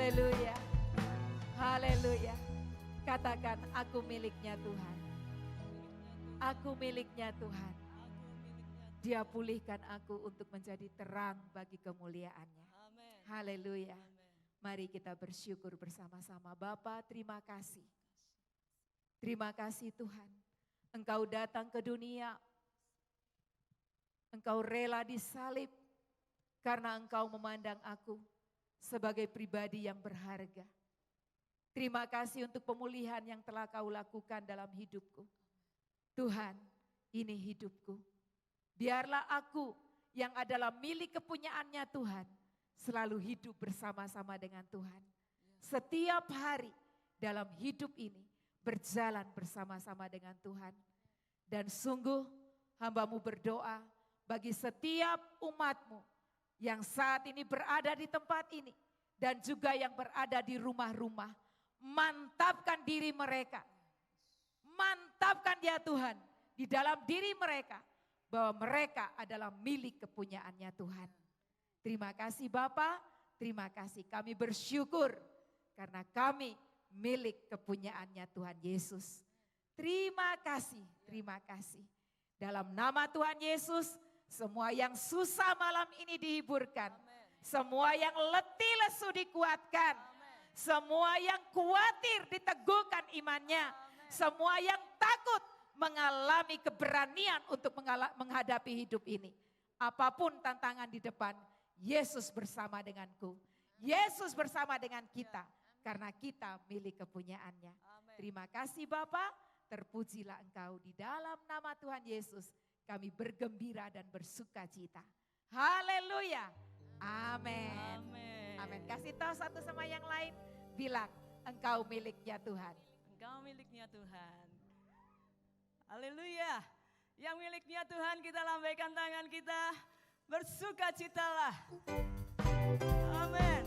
Haleluya. Haleluya. Katakan, aku miliknya Tuhan. Aku miliknya Tuhan. Dia pulihkan aku untuk menjadi terang bagi kemuliaan-Nya. Amin. Haleluya. Amin. Mari kita bersyukur bersama-sama. Bapa, terima kasih. Terima kasih Tuhan. Engkau datang ke dunia. Engkau rela disalib karena Engkau memandang aku sebagai pribadi yang berharga. Terima kasih untuk pemulihan yang telah Kau lakukan dalam hidupku. Tuhan, ini hidupku. Biarlah aku yang adalah milik kepunyaannya Tuhan selalu hidup bersama-sama dengan Tuhan. Setiap hari dalam hidup ini berjalan bersama-sama dengan Tuhan. Dan sungguh hamba-Mu berdoa bagi setiap umat-Mu yang saat ini berada di tempat ini dan juga yang berada di rumah-rumah. Mantapkan diri mereka. Mantapkan ya Tuhan di dalam diri mereka bahwa mereka adalah milik kepunyaannya Tuhan. Terima kasih Bapa, terima kasih. Kami bersyukur karena kami milik kepunyaannya Tuhan Yesus. Terima kasih, terima kasih. Dalam nama Tuhan Yesus, semua yang susah malam ini dihiburkan. Semua yang letih lesu dikuatkan. Semua yang khawatir diteguhkan imannya. Semua yang takut mengalami keberanian untuk menghadapi hidup ini. Apapun tantangan di depan, Yesus bersama denganku. Yesus bersama dengan kita. Karena kita milik kepunyaannya. Terima kasih Bapa, terpujilah Engkau di dalam nama Tuhan Yesus. Kami bergembira dan bersuka cita. Haleluya. Amin. Amin. Kasih tahu satu sama yang lain. Bilang, engkau miliknya Tuhan. Engkau miliknya Tuhan. Haleluya. Yang miliknya Tuhan kita lambaikan tangan kita. Bersukacitalah. Amin.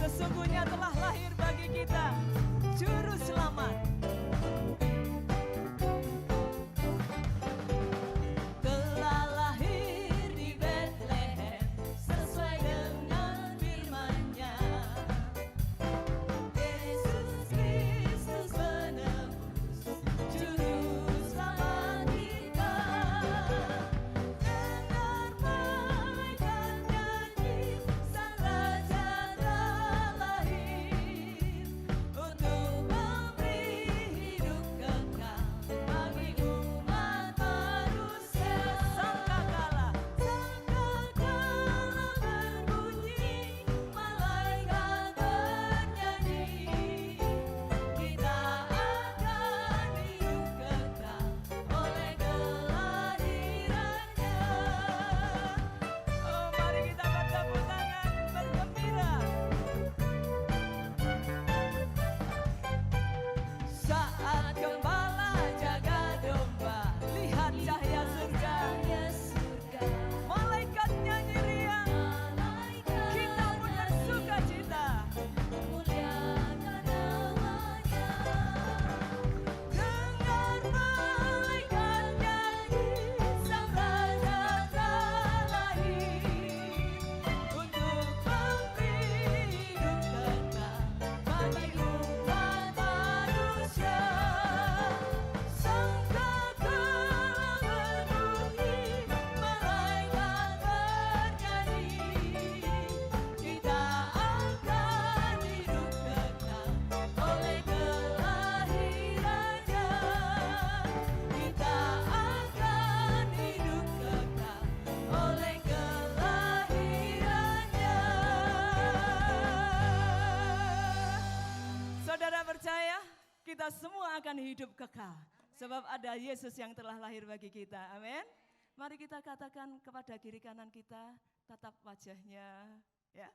Sesungguhnya telah lahir bagi kita Juru Selamat. Telah lahir di Bethlehem sesuai dengan firman-Nya. Yesus Kristus penebus Juru Selamat kita. Dengar malaikat nyanyi, Sang Raja telah lahir untuk memberi hidup kekal bagi umat manusia. Sangkakala berbunyi, malaikat bernyanyi, kita akan hidup kekal oleh kelahirannya. Oh, mari kita bertepuk tangan bergembira. Saat gembala jaga domba, lihat cahaya surga. Malaikat nyanyi riang, kita pun bersuka cita. Muliakan namanya. Dengar malaikat nyanyi, Sang Raja telah lahir untuk memberi hidup kekal bagi umat manusia. Sangkakala berbunyi, malaikat bernyanyi, kita akan hidup kekal oleh kelahirannya. Kita akan hidup kekal oleh kelahirannya. Saudara percaya, kita semua akan hidup kekal. Sebab ada Yesus yang telah lahir bagi kita. Amin. Mari kita katakan kepada kiri kanan kita, tatap wajahnya. Ya,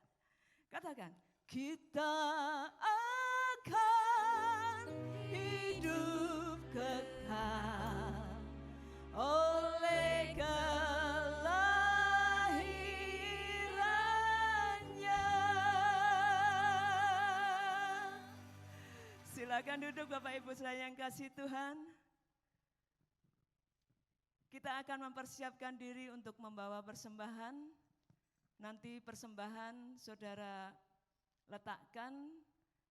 katakan, kita akan hidup kekal oleh kelahirannya. Silakan duduk Bapak Ibu saya yang kasih Tuhan. Kita akan mempersiapkan diri untuk membawa persembahan. Nanti persembahan saudara letakkan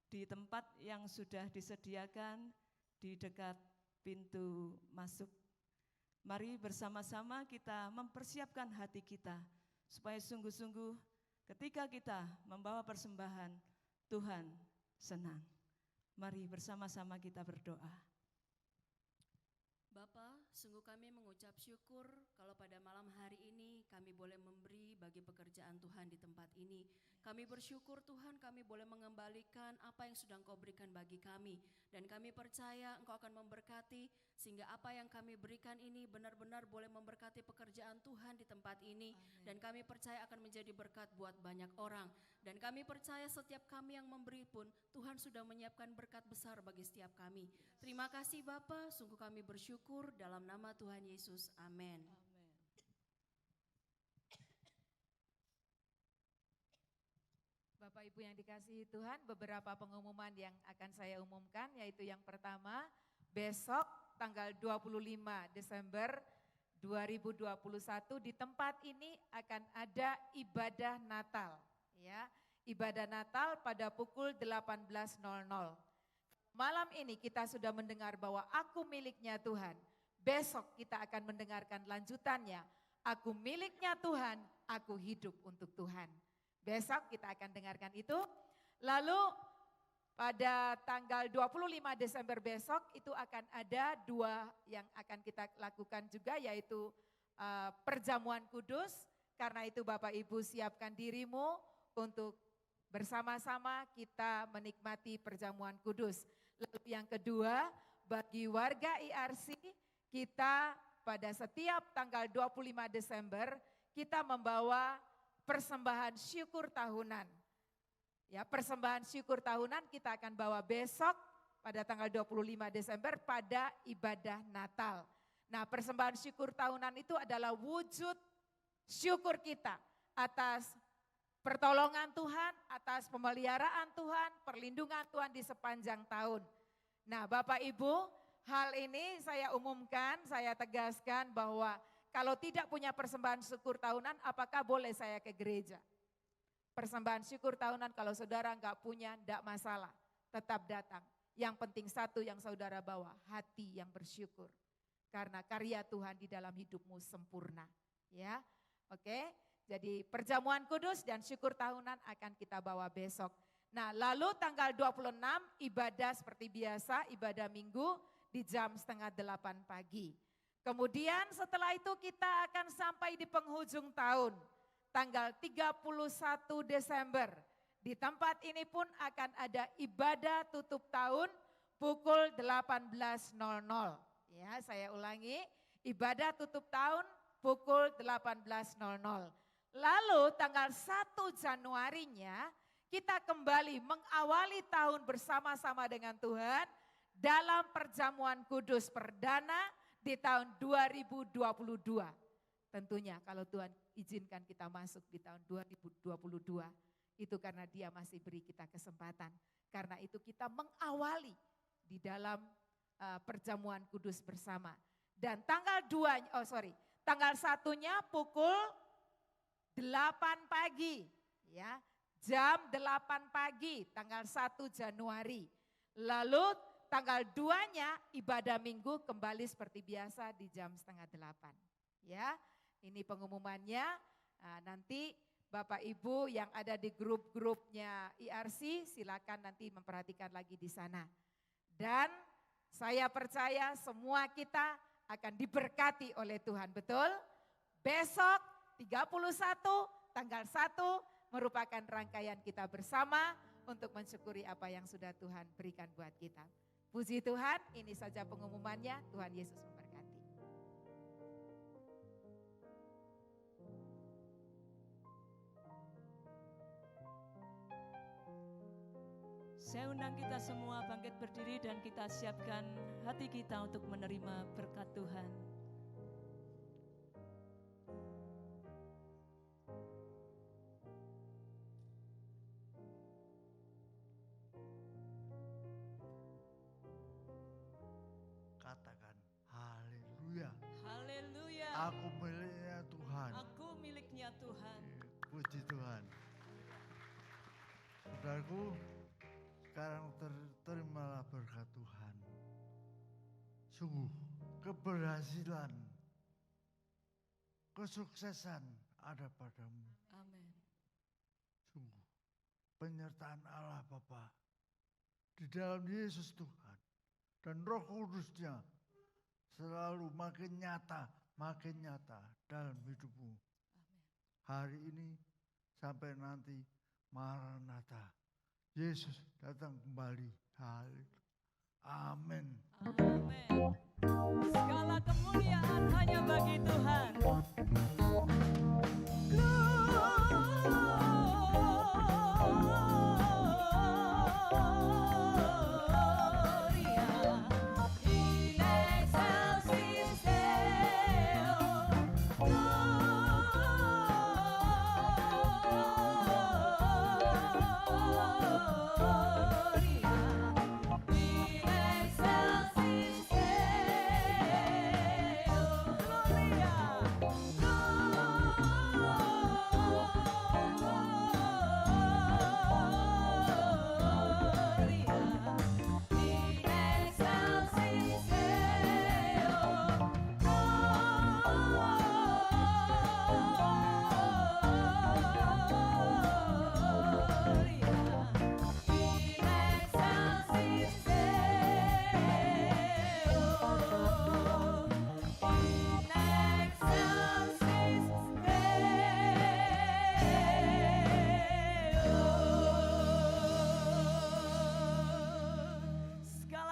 di tempat yang sudah disediakan di dekat pintu masuk. Mari bersama-sama kita mempersiapkan hati kita supaya sungguh-sungguh ketika kita membawa persembahan, Tuhan senang. Mari bersama-sama kita berdoa. Bapa, sungguh kami mengucap syukur kalau pada malam hari ini kami boleh memberi bagi pekerjaan Tuhan di tempat ini. Kami bersyukur Tuhan kami boleh mengembalikan apa yang sudah Engkau berikan bagi kami. Dan kami percaya Engkau akan memberkati sehingga apa yang kami berikan ini benar-benar boleh memberkati pekerjaan Tuhan di tempat ini. Amen. Dan kami percaya akan menjadi berkat buat banyak orang. Dan kami percaya setiap kami yang memberi pun Tuhan sudah menyiapkan berkat besar bagi setiap kami. Terima kasih Bapa, sungguh kami bersyukur dalam nama Tuhan Yesus. Amin. Bapak Ibu yang dikasihi Tuhan, beberapa pengumuman yang akan saya umumkan, yaitu yang pertama, besok tanggal 25 Desember 2021 di tempat ini akan ada ibadah Natal. Ya, ibadah Natal pada pukul 18.00. Malam ini kita sudah mendengar bahwa aku miliknya Tuhan. Besok kita akan mendengarkan lanjutannya. Aku miliknya Tuhan, aku hidup untuk Tuhan. Besok kita akan dengarkan itu. Lalu pada tanggal 25 Desember besok itu akan ada dua yang akan kita lakukan juga, yaitu perjamuan kudus. Karena itu Bapak Ibu siapkan dirimu untuk bersama-sama kita menikmati perjamuan kudus. Lalu yang kedua, bagi warga IRC kita pada setiap tanggal 25 Desember kita membawa persembahan syukur tahunan. Ya, persembahan syukur tahunan kita akan bawa besok pada tanggal 25 Desember pada ibadah Natal. Nah, persembahan syukur tahunan itu adalah wujud syukur kita atas pertolongan Tuhan, atas pemeliharaan Tuhan, perlindungan Tuhan di sepanjang tahun. Nah, Bapak Ibu, hal ini saya umumkan, saya tegaskan bahwa kalau tidak punya persembahan syukur tahunan, apakah boleh saya ke gereja? Persembahan syukur tahunan kalau saudara enggak punya, enggak masalah, tetap datang. Yang penting satu yang saudara bawa, hati yang bersyukur. Karena karya Tuhan di dalam hidupmu sempurna. Ya, oke. Jadi perjamuan kudus dan syukur tahunan akan kita bawa besok. Nah, lalu tanggal 26 ibadah seperti biasa, ibadah minggu di jam 7:30 pagi. Kemudian setelah itu kita akan sampai di penghujung tahun, tanggal 31 Desember. Di tempat ini pun akan ada ibadah tutup tahun pukul 18.00. Ya, saya ulangi, ibadah tutup tahun pukul 18.00. Lalu tanggal 1 Januarinya kita kembali mengawali tahun bersama-sama dengan Tuhan dalam perjamuan kudus perdana di tahun 2022. Tentunya kalau Tuhan izinkan kita masuk di tahun 2022, itu karena Dia masih beri kita kesempatan. Karena itu kita mengawali di dalam perjamuan kudus bersama. Dan tanggal 1-nya pukul 8 pagi, ya, jam 8 pagi tanggal 1 Januari. Lalu tanggal 2-nya ibadah minggu kembali seperti biasa di jam 7:30. Ya, ini pengumumannya. Nah, nanti Bapak Ibu yang ada di grup-grupnya IRC silakan nanti memperhatikan lagi di sana. Dan saya percaya semua kita akan diberkati oleh Tuhan, betul? Besok 31 tanggal 1 merupakan rangkaian kita bersama untuk mensyukuri apa yang sudah Tuhan berikan buat kita. Puji Tuhan, ini saja pengumumannya. Tuhan Yesus memberkati. Saya undang kita semua bangkit berdiri dan kita siapkan hati kita untuk menerima berkat Tuhan. Katakan haleluya. Haleluya. saudaraku, sekarang terimalah berkat Tuhan. Sungguh keberhasilan, kesuksesan ada padamu. Amin. Sungguh penyertaan Allah Bapa di dalam Yesus Tuhan dan Roh Kudus-Nya selalu makin nyata dalam hidupmu. Hari ini sampai nanti Maranatha, Yesus datang kembali. Amin. Amin. Segala kemuliaan hanya bagi Tuhan.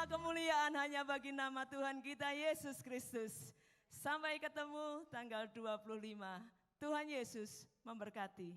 Kemuliaan hanya bagi nama Tuhan kita Yesus Kristus. Sampai ketemu tanggal 25. Tuhan Yesus memberkati.